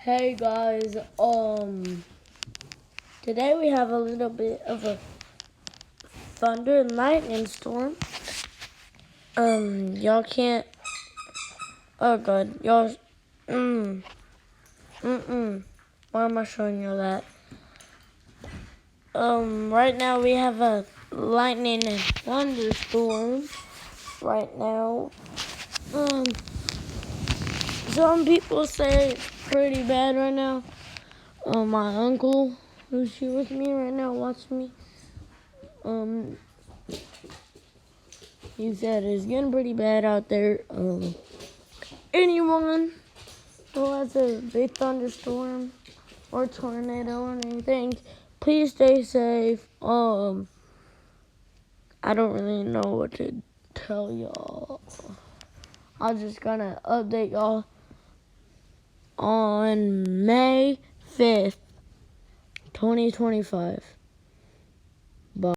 Hey guys, today we have a little bit of a thunder and lightning storm. Y'all can't, oh god, y'all, why am I showing you that? Right now we have a lightning and thunderstorm right now. Some people say it's pretty bad right now. My uncle, who's here with me right now, watching me, he said it's getting pretty bad out there. Anyone who has a big thunderstorm or tornado or anything, please stay safe. I don't really know what to tell y'all. I'm just gonna update y'all on May 5th, 2025.